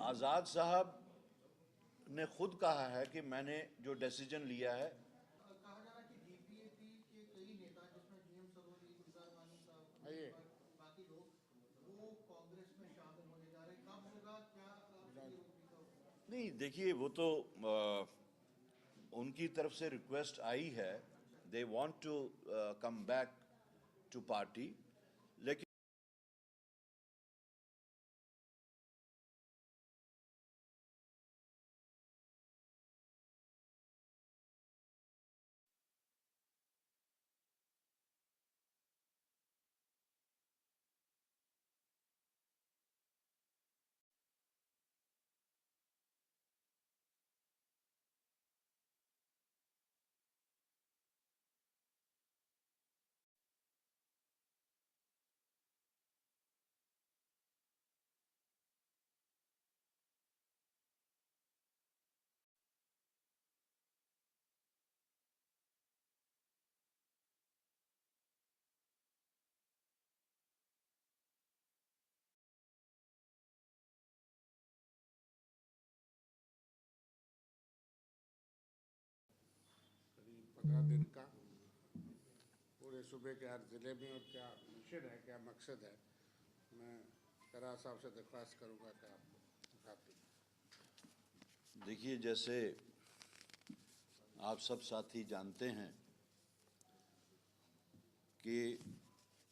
आज़ाद साहब ने खुद कहा है कि मैंने जो डिसीजन लिया है। कहा जा रहा है कि जीपीएपी के कई नेता जिसमें डीएम सरोज, गुलजार वानी साहब, बाकी लोग वो कांग्रेस में शामिल होने जा रहे हैं। कब होगा, क्या ये रोकने का होगा? नहीं, देखिए, वो तो उनकी तरफ से रिक्वेस्ट आई है, they want to come back to party, लेकिन करीब 15 दिन का पूरे सूबे के हर ज़िले में, और क्या मिशन है, क्या मकसद है, मैं फराज साहब से दरख्वास्त करूँगा कि आप बता दें। देखिए, जैसे आप सब साथी जानते हैं कि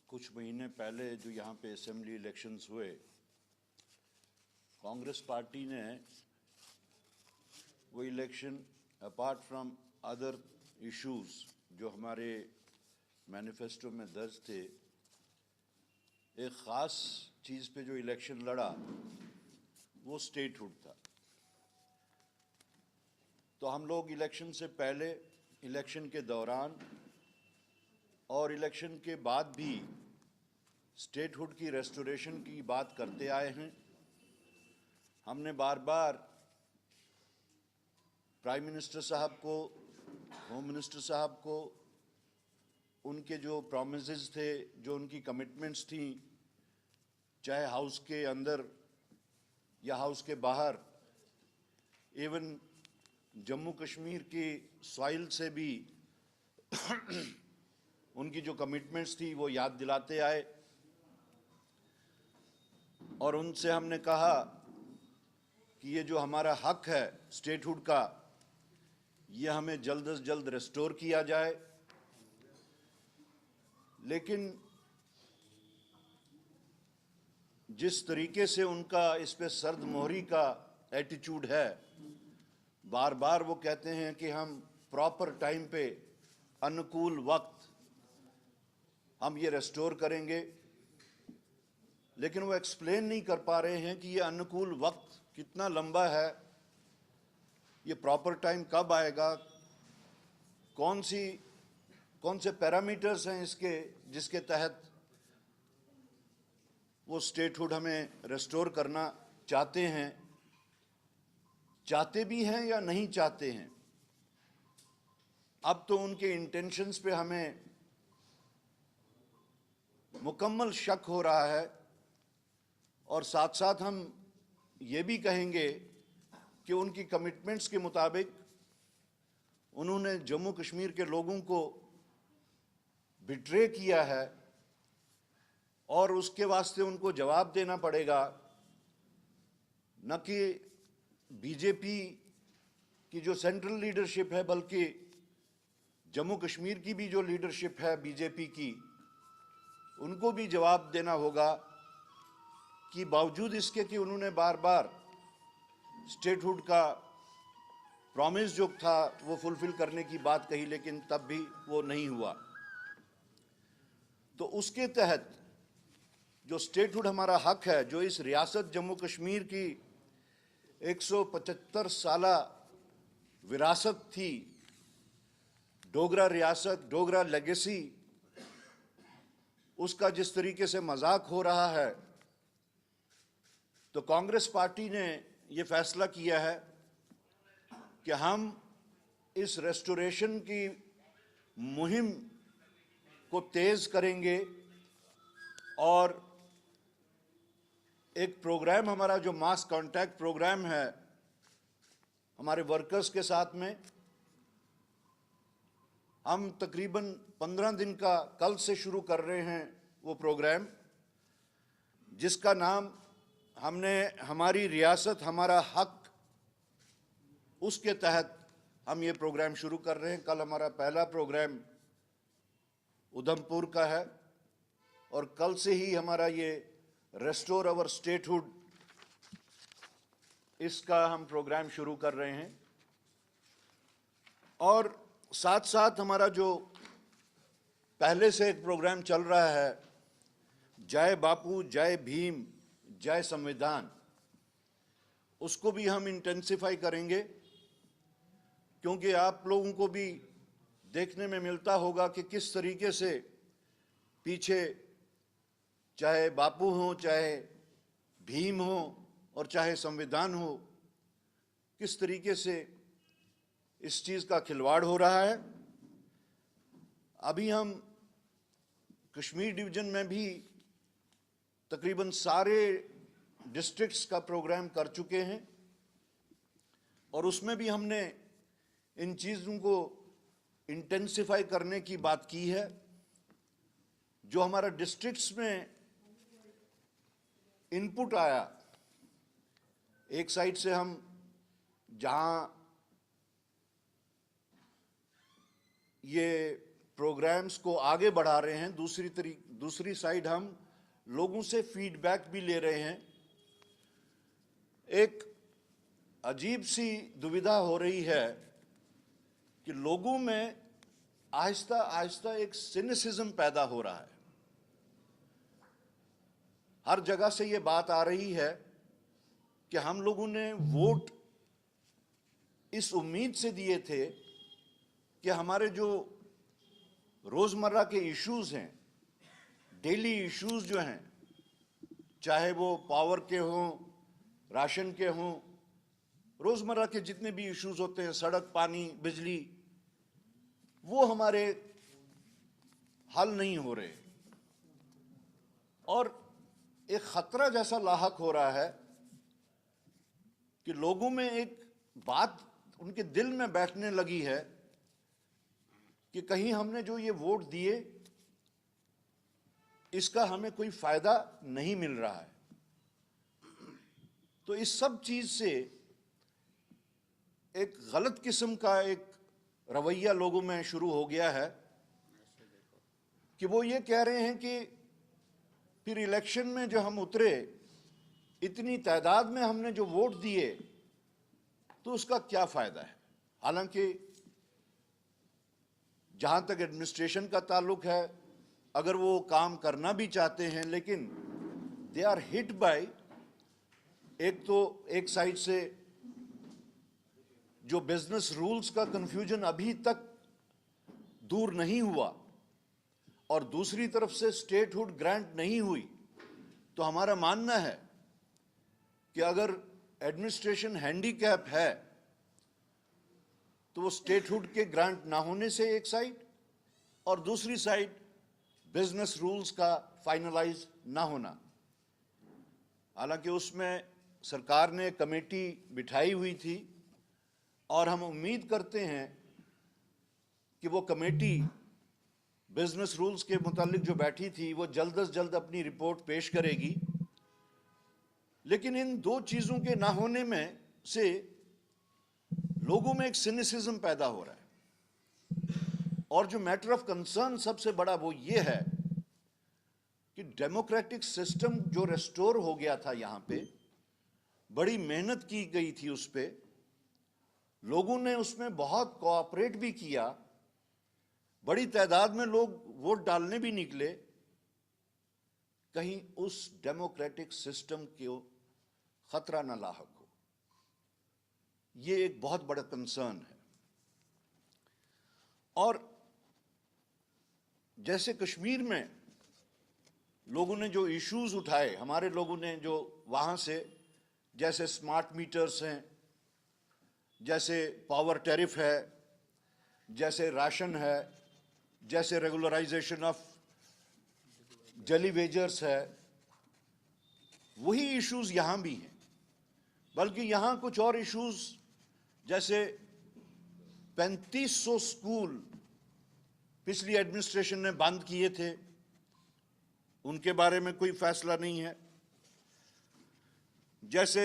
कुछ महीने पहले जो यहाँ पे असेंबली इलेक्शंस हुए, कांग्रेस पार्टी ने वो election apart from other issues जो हमारे मैनिफेस्टो में दर्ज थे, एक ख़ास चीज़ पे जो इलेक्शन लड़ा वो स्टेटहुड था। तो हम लोग इलेक्शन से पहले, इलेक्शन के दौरान और इलेक्शन के बाद भी स्टेटहुड की रेस्टोरेशन की बात करते आए हैं। हमने बार बार प्राइम मिनिस्टर साहब को, होम मिनिस्टर साहब को, उनके जो प्रॉमिसेस थे, जो उनकी कमिटमेंट्स थी, चाहे हाउस के अंदर या हाउस के बाहर, इवन जम्मू कश्मीर की सॉइल से भी उनकी जो कमिटमेंट्स थी वो याद दिलाते आए। और उनसे हमने कहा कि ये जो हमारा हक है स्टेटहुड का, ये हमें जल्द से जल्द रेस्टोर किया जाए। लेकिन जिस तरीके से उनका इस पे सर्द मोहरी का एटीट्यूड है, बार बार वो कहते हैं कि हम प्रॉपर टाइम पे, अनुकूल वक्त हम ये रेस्टोर करेंगे, लेकिन वो एक्सप्लेन नहीं कर पा रहे हैं कि ये अनुकूल वक्त कितना लंबा है, ये प्रॉपर टाइम कब आएगा, कौन से पैरामीटर्स हैं इसके जिसके तहत वो स्टेटहुड हमें रेस्टोर करना चाहते भी हैं या नहीं चाहते हैं। अब तो उनके इंटेंशंस पे हमें मुकम्मल शक हो रहा है। और साथ साथ हम ये भी कहेंगे कि उनकी कमिटमेंट्स के मुताबिक उन्होंने जम्मू कश्मीर के लोगों को बिट्रे किया है और उसके वास्ते उनको जवाब देना पड़ेगा। न कि बीजेपी की जो सेंट्रल लीडरशिप है, बल्कि जम्मू कश्मीर की भी जो लीडरशिप है बीजेपी की, उनको भी जवाब देना होगा कि बावजूद इसके कि उन्होंने बार बार स्टेटहुड का प्रॉमिस जो था वो फुलफिल करने की बात कही, लेकिन तब भी वो नहीं हुआ। तो उसके तहत जो स्टेटहुड हमारा हक है, जो इस रियासत जम्मू कश्मीर की 175 साला विरासत थी, डोगरा रियासत, डोगरा लेगेसी, उसका जिस तरीके से मजाक हो रहा है, तो कांग्रेस पार्टी ने ये फैसला किया है कि हम इस रेस्टोरेशन की मुहिम को तेज करेंगे और एक प्रोग्राम हमारा जो मास कांटेक्ट प्रोग्राम है हमारे वर्कर्स के साथ में, हम तकरीबन 15 दिन का कल से शुरू कर रहे हैं वो प्रोग्राम, जिसका नाम हमने हमारी रियासत हमारा हक, उसके तहत हम ये प्रोग्राम शुरू कर रहे हैं। कल हमारा पहला प्रोग्राम उधमपुर का है और कल से ही हमारा ये रेस्टोर अवर स्टेटहुड, इसका हम प्रोग्राम शुरू कर रहे हैं। और साथ साथ हमारा जो पहले से एक प्रोग्राम चल रहा है, जय बापू जय भीम जय संविधान, उसको भी हम इंटेंसिफाई करेंगे, क्योंकि आप लोगों को भी देखने में मिलता होगा कि किस तरीके से पीछे चाहे बापू हो, चाहे भीम हो और चाहे संविधान हो, किस तरीके से इस चीज़ का खिलवाड़ हो रहा है। अभी हम कश्मीर डिवीज़न में भी तकरीबन सारे डिस्ट्रिक्ट्स का प्रोग्राम कर चुके हैं और उसमें भी हमने इन चीज़ों को इंटेंसिफाई करने की बात की है। जो हमारा डिस्ट्रिक्ट्स में इनपुट आया, एक साइड से हम जहां ये प्रोग्राम्स को आगे बढ़ा रहे हैं, दूसरी साइड हम लोगों से फीडबैक भी ले रहे हैं। एक अजीब सी दुविधा हो रही है कि लोगों में आहिस्ता आहिस्ता एक सिनिसिज्म पैदा हो रहा है। हर जगह से ये बात आ रही है कि हम लोगों ने वोट इस उम्मीद से दिए थे कि हमारे जो रोजमर्रा के इश्यूज हैं, डेली इश्यूज जो हैं, चाहे वो पावर के हों, राशन के हों, रोजमर्रा के जितने भी इश्यूज होते हैं, सड़क, पानी, बिजली, वो हमारे हल नहीं हो रहे। और एक खतरा जैसा लाहक हो रहा है कि लोगों में एक बात उनके दिल में बैठने लगी है कि कहीं हमने जो ये वोट दिए, इसका हमें कोई फायदा नहीं मिल रहा है। तो इस सब चीज से एक गलत किस्म का एक रवैया लोगों में शुरू हो गया है कि वो ये कह रहे हैं कि फिर इलेक्शन में जो हम उतरे, इतनी तादाद में हमने जो वोट दिए, तो उसका क्या फायदा है। हालांकि जहां तक एडमिनिस्ट्रेशन का ताल्लुक है, अगर वो काम करना भी चाहते हैं, लेकिन दे आर हिट बाय, एक साइड से जो बिजनेस रूल्स का कंफ्यूजन अभी तक दूर नहीं हुआ और दूसरी तरफ से स्टेटहुड ग्रांट नहीं हुई, तो हमारा मानना है कि अगर एडमिनिस्ट्रेशन हैंडीकैप है तो वो स्टेटहुड के ग्रांट ना होने से एक साइड, और दूसरी साइड बिजनेस रूल्स का फाइनलाइज ना होना। हालांकि उसमें सरकार ने कमेटी बिठाई हुई थी और हम उम्मीद करते हैं कि वो कमेटी बिजनेस रूल्स के मुतालिक जो बैठी थी, वो जल्द से जल्द अपनी रिपोर्ट पेश करेगी। लेकिन इन दो चीज़ों के ना होने में से लोगों में एक सिनिसिज्म पैदा हो रहा है। और जो मैटर ऑफ कंसर्न सबसे बड़ा वो ये है कि डेमोक्रेटिक सिस्टम जो रेस्टोर हो गया था, यहाँ पे बड़ी मेहनत की गई थी, उस पे लोगों ने उसमें बहुत कोऑपरेट भी किया, बड़ी तादाद में लोग वोट डालने भी निकले। कहीं उस डेमोक्रेटिक सिस्टम को खतरा ना लाहक हो, ये एक बहुत बड़ा कंसर्न है। और जैसे कश्मीर में लोगों ने जो इश्यूज उठाए, हमारे लोगों ने जो वहां से, जैसे स्मार्ट मीटर्स हैं, जैसे पावर टैरिफ है, जैसे राशन है, जैसे रेगुलराइजेशन ऑफ जली वेजर्स है, वही इश्यूज यहां भी हैं, बल्कि यहां कुछ और इश्यूज, जैसे 3500 स्कूल पिछली एडमिनिस्ट्रेशन ने बंद किए थे, उनके बारे में कोई फैसला नहीं है। जैसे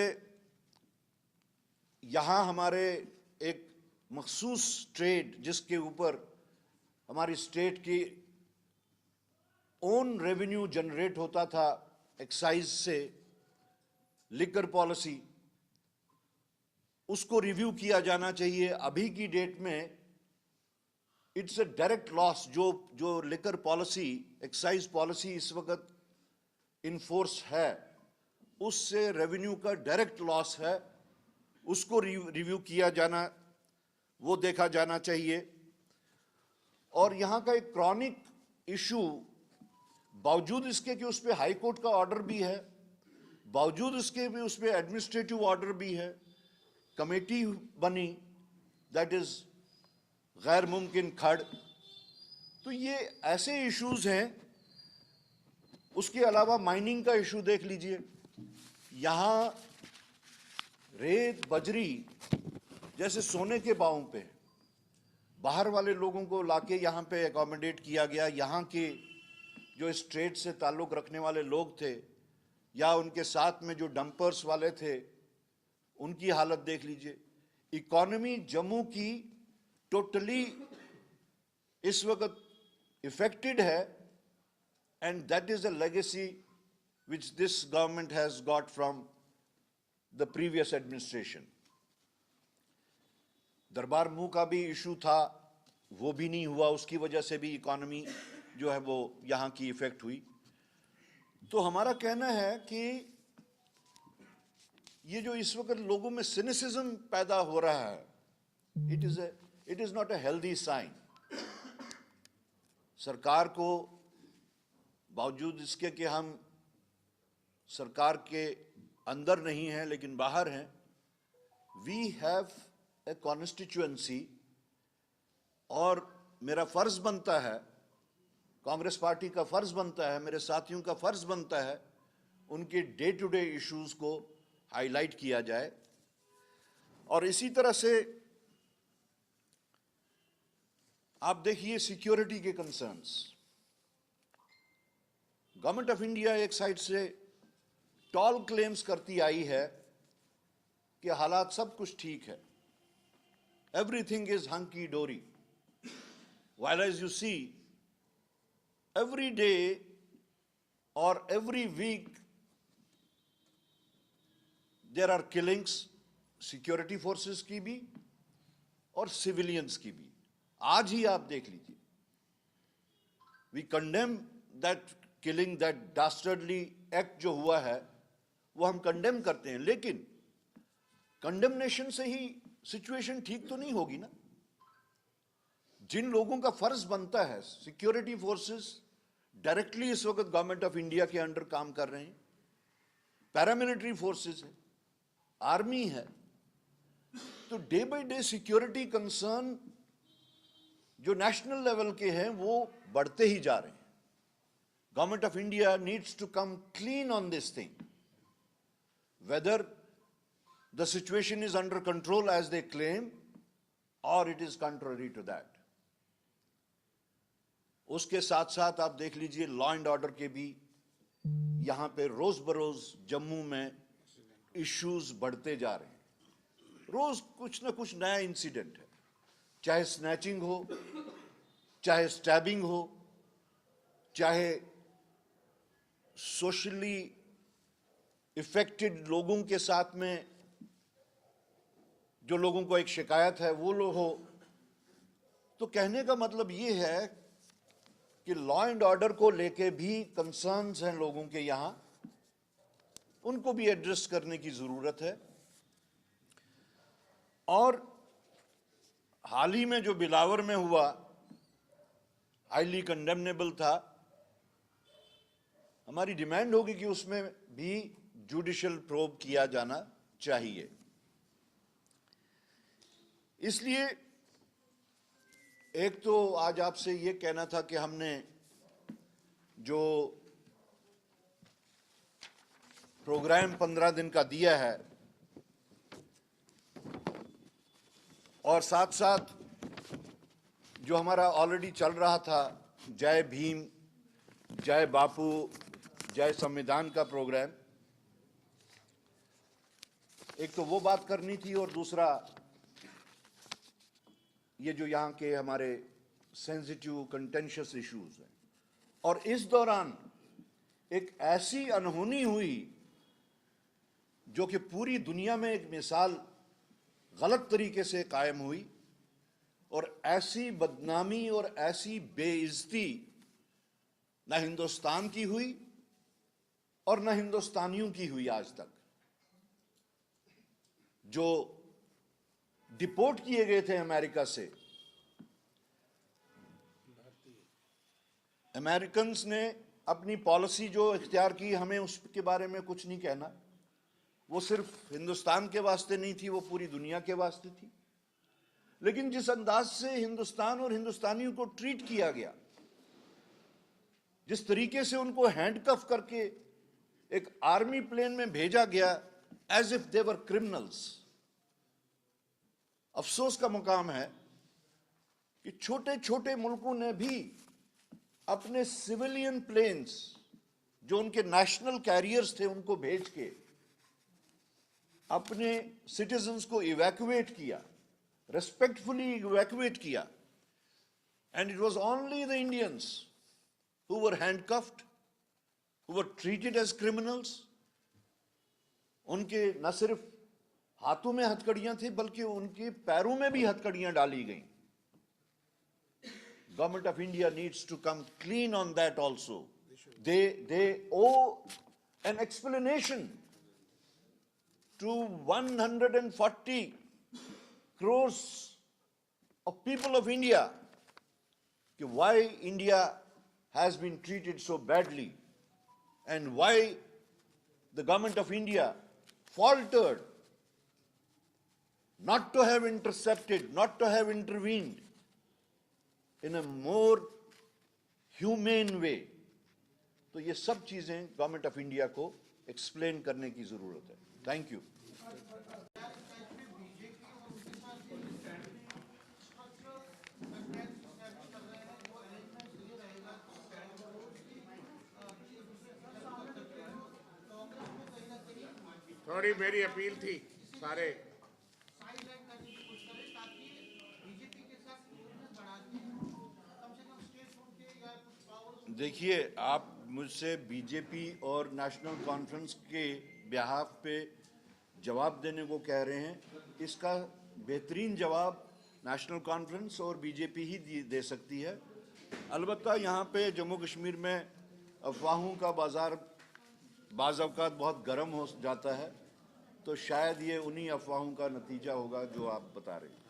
यहां हमारे एक मखसूस ट्रेड जिसके ऊपर हमारी स्टेट की ओन रेवेन्यू जनरेट होता था एक्साइज से, लिकर पॉलिसी, उसको रिव्यू किया जाना चाहिए। अभी की डेट में इट्स अ डायरेक्ट लॉस। जो लिकर पॉलिसी, एक्साइज पॉलिसी इस वक्त इनफोर्स है, उससे रेवेन्यू का डायरेक्ट लॉस है, उसको रिव्यू किया जाना, वो देखा जाना चाहिए। और यहां का एक क्रॉनिक इशू, बावजूद इसके कि उस पर हाई कोर्ट का ऑर्डर भी है, बावजूद इसके भी उस पर एडमिनिस्ट्रेटिव ऑर्डर भी है, कमेटी बनी, दैट इज गैर मुमकिन खड़। तो ये ऐसे इश्यूज हैं। उसके अलावा माइनिंग का इशू देख लीजिए। यहां रेत, बजरी जैसे सोने के भाव पे बाहर वाले लोगों को लाके यहां पे एकोमोडेट किया गया। यहां के जो इस ट्रेड से ताल्लुक रखने वाले लोग थे या उनके साथ में जो डंपर्स वाले थे, उनकी हालत देख लीजिए। इकोनॉमी जम्मू की टोटली इस वक्त इफेक्टेड है, and that is a legacy which this government has got from the previous administration. दरबार मुंह का भी इशू था, वो भी नहीं हुआ, उसकी वजह से भी इकोनॉमी जो है वो यहां की इफेक्ट हुई। तो हमारा कहना है कि ये जो इस वक्त लोगों में सिनिसिज्म पैदा हो रहा है, it is not a healthy sign. सरकार को, बावजूद इसके कि हम सरकार के अंदर नहीं हैं लेकिन बाहर हैं, वी हैव ए कॉन्स्टिट्यूएंसी, और मेरा फर्ज बनता है, कांग्रेस पार्टी का फर्ज बनता है, मेरे साथियों का फर्ज बनता है, उनके डे टू डे इश्यूज को हाईलाइट किया जाए। और इसी तरह से आप देखिए सिक्योरिटी के कंसर्न्स। गवर्नमेंट ऑफ इंडिया एक साइड से टॉल क्लेम्स करती आई है कि हालात सब कुछ ठीक है, everything is hunky dory, while as you see every day और every week there are killings, security forces की भी और सिविलियंस की भी। आज ही आप देख लीजिए, we condemn that killing, that dastardly act जो हुआ है वो हम कंडेम करते हैं, लेकिन कंडेमनेशन से ही सिचुएशन ठीक तो नहीं होगी ना। जिन लोगों का फर्ज बनता है, सिक्योरिटी फोर्सेस डायरेक्टली इस वक्त गवर्नमेंट ऑफ इंडिया के अंडर काम कर रहे हैं, पैरामिलिट्री फोर्सेस है, आर्मी है, तो day by day security concern जो नेशनल लेवल के हैं वो बढ़ते ही जा रहे हैं। Government of India needs to come clean on this thing, whether the situation is under control as they claim or it is contrary to that. उसके साथ साथ आप देख लीजिए लॉ एंड ऑर्डर के भी यहां पे रोज बरोज जम्मू में इश्यूज बढ़ते जा रहे हैं। रोज कुछ ना कुछ नया इंसिडेंट है, चाहे स्नैचिंग हो, चाहे स्टैबिंग हो, चाहे सोशली इफेक्टेड लोगों के साथ में जो लोगों को एक शिकायत है वो लोग हो। तो कहने का मतलब ये है कि लॉ एंड ऑर्डर को लेके भी कंसर्न्स हैं लोगों के यहां, उनको भी एड्रेस करने की जरूरत है। और हाल ही में जो बिलावर में हुआ हाईली कंडेमनेबल था। हमारी डिमांड होगी कि उसमें भी जुडिशियल प्रोब किया जाना चाहिए। इसलिए एक तो आज आपसे ये कहना था कि हमने जो प्रोग्राम 15 दिन का दिया है और साथ साथ जो हमारा ऑलरेडी चल रहा था जय भीम, जय बापू, जय संविधान का प्रोग्राम, एक तो वो बात करनी थी और दूसरा ये जो यहाँ के हमारे सेंसिटिव कंटेंशियस इश्यूज हैं। और इस दौरान एक ऐसी अनहोनी हुई जो कि पूरी दुनिया में एक मिसाल गलत तरीके से कायम हुई और ऐसी बदनामी और ऐसी बेइज्जती न हिंदुस्तान की हुई और न हिंदुस्तानियों की हुई आज तक। जो डिपोर्ट किए गए थे अमेरिका से, अमेरिकन्स ने अपनी पॉलिसी जो इख्तियार की, हमें उसके बारे में कुछ नहीं कहना, वो सिर्फ हिंदुस्तान के वास्ते नहीं थी, वो पूरी दुनिया के वास्ते थी। लेकिन जिस अंदाज से हिंदुस्तान और हिंदुस्तानियों को ट्रीट किया गया, जिस तरीके से उनको हैंडकफ करके एक आर्मी प्लेन में भेजा गया as if they were criminals, अफसोस का मुकाम है कि छोटे छोटे मुल्कों ने भी अपने सिविलियन प्लेन्स जो उनके नेशनल कैरियर्स थे उनको भेज के अपने सिटीजन्स को इवैक्यूएट किया, रेस्पेक्टफुली इवैक्यूएट किया, and it was only the Indians who were handcuffed, who were treated as criminals. उनके न सिर्फ हाथों में हथकड़ियां थी बल्कि उनके पैरों में भी हथकड़ियां डाली गईं। Government of India needs to come clean on that also. They owe an explanation to 140 crores of people of India why India has been treated so badly and why the government of India faltered not to have intercepted, not to have intervened in a more humane way. तो ये सब चीजें government of India को explain करने की जरूरत है। Thank you. थोड़ी मेरी अपील थी सारे देखिए, आप मुझसे बीजेपी और नेशनल कॉन्फ्रेंस के बिहाफ पे जवाब देने को कह रहे हैं। इसका बेहतरीन जवाब नेशनल कॉन्फ्रेंस और बीजेपी ही दे सकती है। अलबत्ता यहाँ पे जम्मू कश्मीर में अफवाहों का बाजार बाज़ औक़ात बहुत गर्म हो जाता है, तो शायद ये उन्हीं अफवाहों का नतीजा होगा जो आप बता रहे हैं।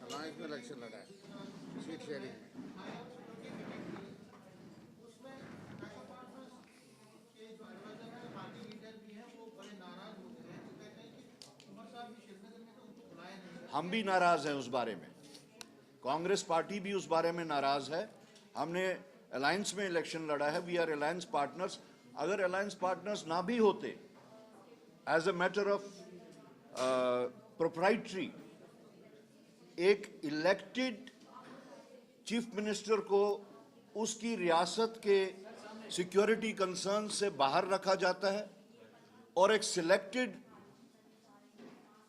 अलायंस में इलेक्शन लड़ा है सीट शेयरिंग में। हम भी नाराज हैं उस बारे में, कांग्रेस पार्टी भी उस बारे में नाराज है। हमने अलायंस में इलेक्शन लड़ा है, वी आर अलायंस पार्टनर्स। अगर अलायंस पार्टनर्स ना भी होते, as a matter of proprietary, एक इलेक्टेड चीफ मिनिस्टर को उसकी रियासत के सिक्योरिटी कंसर्न से बाहर रखा जाता है और एक सिलेक्टेड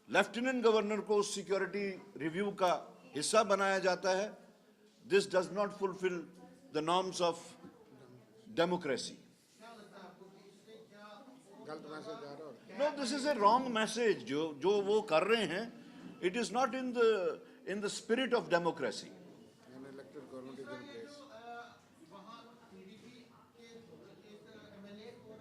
लेफ्टिनेंट गवर्नर को उस सिक्योरिटी रिव्यू का हिस्सा बनाया जाता है। This does not fulfil the norms of democracy. गलत मैसेज जा रहा है। No, this is a wrong message. जो वो कर रहे हैं, it is not in the spirit of democracy. An elected government is in place. वहाँ टीडीपी के एक एमएलए और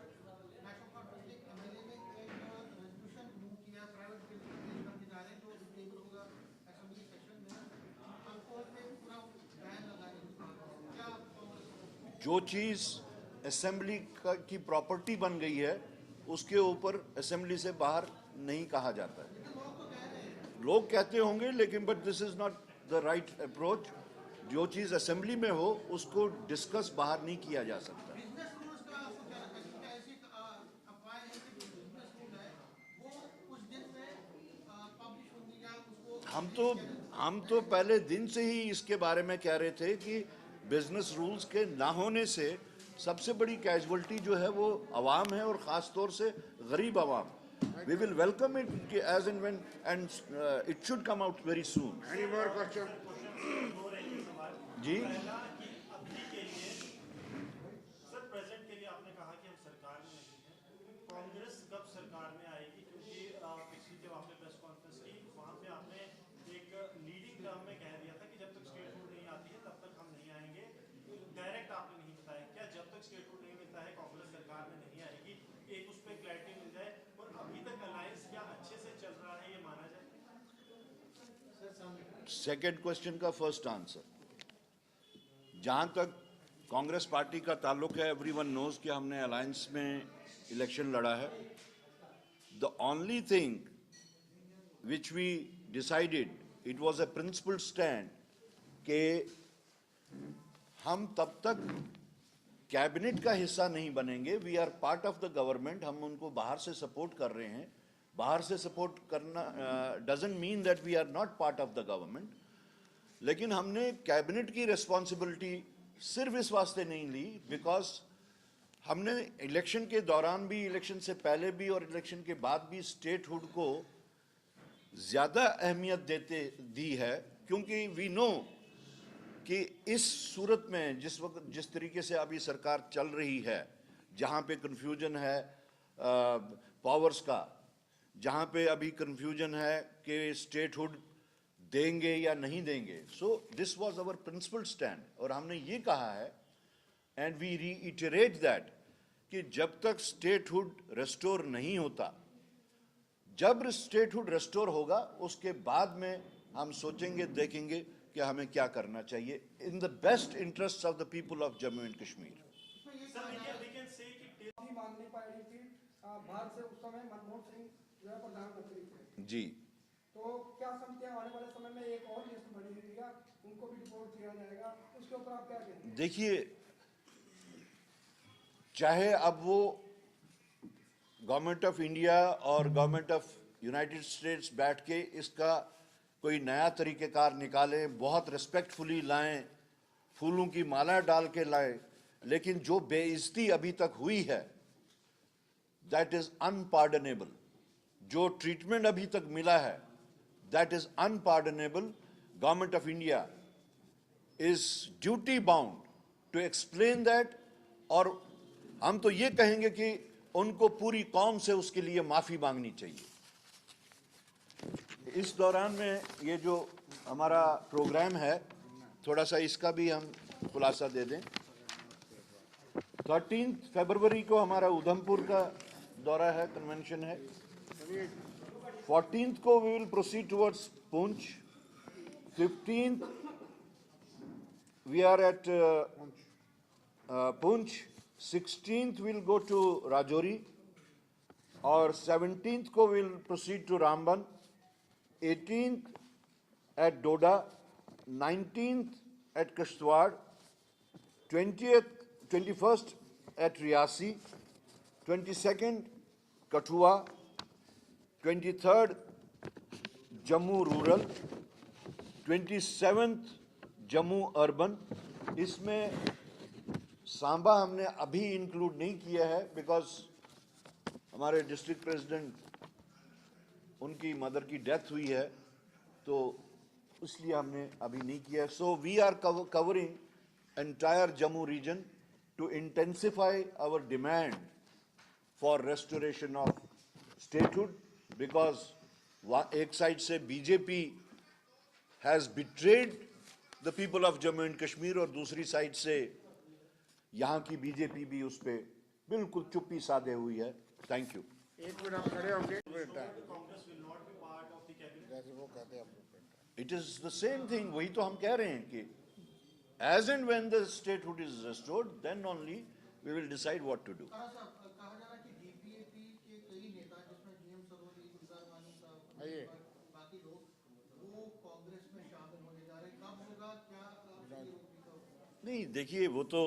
नेशनल कॉन्फ्रेंस के एमएलए ने एक रेजोल्यूशन मूव किया, प्राइवेट बिल पेश करने जा रहे हैं जो टेबल होगा असेंबली सेशन में, अल्कोहल पे पूरा बैन लगाने की। क्या जो चीज असेंबली की प्रॉपर्टी बन गई है उसके ऊपर असेंबली से बाहर नहीं कहा जाता है। लोग कहते होंगे, लेकिन but this is not the right approach. जो चीज असेंबली में हो उसको डिस्कस बाहर नहीं किया जा सकता। बिजनेस रूल्स का आपको क्या लगता है कि ऐसी अफवाहें हम तो पहले दिन से ही इसके बारे में कह रहे थे कि बिजनेस रूल्स के ना होने से सबसे बड़ी कैजुअलिटी जो है वो अवाम है, और ख़ास तौर से गरीब अवाम. We will welcome it as and when, and it should come out very soon. Any more question? Ji sir present के लिए आपने कहा कि हम सरकार में नहीं हैं, कांग्रेस कब सरकार में आएगी? क्योंकि पिछली जब आपने प्रेस कॉन्फ्रेंस की वहाँ पे आपने एक लीडिंग टर्म में कह दिया था कि जब तक स्टेट हुड नहीं आती है तब तक हम नहीं आएंगे. डायरेक्ट आपने नहीं बताया क्या जब तक स्टेट हुड नहीं मिलता है कांग्रेस सरकार में नहीं आएगी? एक उस पर क्लैरिटी मिल जाए. और अभी तक अलायंस क्या अच्छे से चल रहा है ये माना जाए? सेकेंड क्वेश्चन का फर्स्ट आंसर, जहां तक कांग्रेस पार्टी का ताल्लुक है, एवरीवन नोज कि हमने अलायंस में इलेक्शन लड़ा है. The only thing which we decided, it was a principle stand कि हम तब तक कैबिनेट का हिस्सा नहीं बनेंगे. We are part of the government. हम उनको बाहर से सपोर्ट कर रहे हैं. बाहर से सपोर्ट करना doesn't mean that we are not part of the government. लेकिन हमने कैबिनेट की रिस्पॉन्सिबिलिटी सिर्फ इस वास्ते नहीं ली बिकॉज हमने इलेक्शन के दौरान भी, इलेक्शन से पहले भी और इलेक्शन के बाद भी स्टेटहुड को ज़्यादा अहमियत दी है. क्योंकि वी नो कि इस सूरत में जिस तरीके से अभी सरकार चल रही है, जहाँ पे कन्फ्यूजन है पावर्स का, जहाँ पे अभी कन्फ्यूजन है कि स्टेटहुड देंगे या नहीं देंगे. So this was our principle stand. और हमने ये कहा है एंड वी रीइटरेट दैट कि जब तक स्टेटहुड रेस्टोर नहीं होता, जब स्टेटहुड रेस्टोर होगा उसके बाद में हम सोचेंगे, देखेंगे कि हमें क्या करना चाहिए in the best interest of the people of Jammu and Kashmir. भी मांग नहीं पाई रही थी बाहर से. उस समय मनमोहन सिंह जो है प्रधानमंत्री थे. जी, तो क्या समझते हैं आने वाले समय में एक और लिस्ट बनी हुई है, उनको भी रिपोर्ट किया जाएगा, उसके ऊपर आप क्या कहेंगे? देखिए, चाहे अब वो गवर्नमेंट ऑफ इंडिया और गवर्नमेंट ऑफ यूनाइटेड स्टेट्स बैठ के इसका कोई नया तरीक़ेकार निकालें, बहुत रिस्पेक्टफुली लाएं, फूलों की माला डाल के लाएं, लेकिन जो बेइज्जती अभी तक हुई है दैट इज अनपार्डनेबल. जो ट्रीटमेंट अभी तक मिला है that is unpardonable. Government of India is duty bound to explain that. और हम तो ये कहेंगे कि उनको पूरी कौम से उसके लिए माफी मांगनी चाहिए. इस दौरान में ये जो हमारा प्रोग्राम है, थोड़ा सा इसका भी हम खुलासा दे दें. 13 फरवरी को हमारा उधमपुर का दौरा है, कन्वेंशन है. 14th को we will proceed towards Poonch. 15th we are at Poonch. 16th will go to Rajouri और 17th को will proceed to Ramban. 18th at Doda, 19th at Kishtwar, 21st at Riyasi, 22nd Kathua, 23rd Jammu Rural, 27th Jammu Urban. इसमें सांबा हमने अभी include नहीं किया है because हमारे district president, उनकी मदर की डेथ हुई है, तो इसलिए हमने अभी नहीं किया. So we are covering entire Jammu region to intensify our demand for restoration of statehood. Because एक साइड से BJP has betrayed the people of Jammu and Kashmir और दूसरी साइड से यहाँ की बीजेपी भी उस पर बिल्कुल चुप्पी साधे हुई है. Thank you. एक मिनट आप खड़े होंगे बेटा, Congress will not be part of the cabinet. जैसे वो कहते हैं आप लोग बेटा. It is the same thing. वही तो हम कह रहे हैं कि as and when the statehood is restored then only we will decide what to do. कहा जा रहा है कि डीपीएपी के कई नेता जिसमें जीएम सरोदी, गुलजार वानी साहब, आइए. बाकी लोग वो कांग्रेस में शामिल होने जा रहे हैं. कब होगा, क्या आपकी भूमिका होगी? नहीं, देखिए, वो तो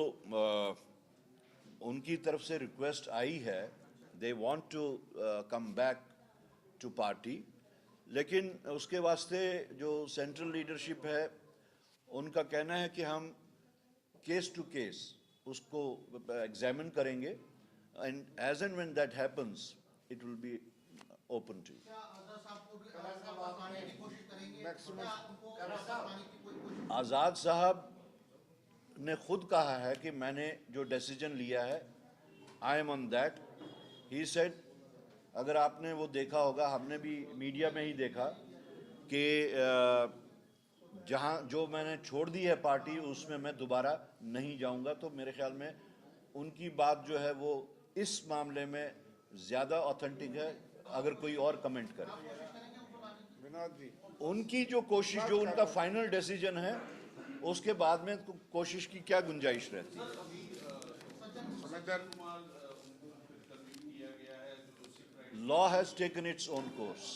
उनकी तरफ से रिक्वेस्ट आई है. They want to come back to party. लेकिन उसके वास्ते जो सेंट्रल लीडरशिप है उनका कहना है कि हम केस टू केस उसको एग्जामिन करेंगे and as and when that happens it will be open to. क्या आजाद साहब को भी वापस लाने की कोशिश करेंगे? मैक्सिमम क्या उनको वापस लाने की कोई कोशिश? आज़ाद साहब ने खुद कहा है कि मैंने जो डिसीजन लिया है I am on that. He said, अगर आपने वो देखा होगा, हमने भी मीडिया में ही देखा कि जहाँ जो मैंने छोड़ दी है पार्टी उसमें मैं दोबारा नहीं जाऊंगा। तो मेरे ख्याल में उनकी बात जो है वो इस मामले में ज़्यादा ऑथेंटिक है अगर कोई और कमेंट करे। विनोद जी, उनकी जो कोशिश, जो उनका फाइनल डिसीजन है, उसके बाद में कोशिश की क्या गुंजाइश रहती है। समझदार law has taken its own course.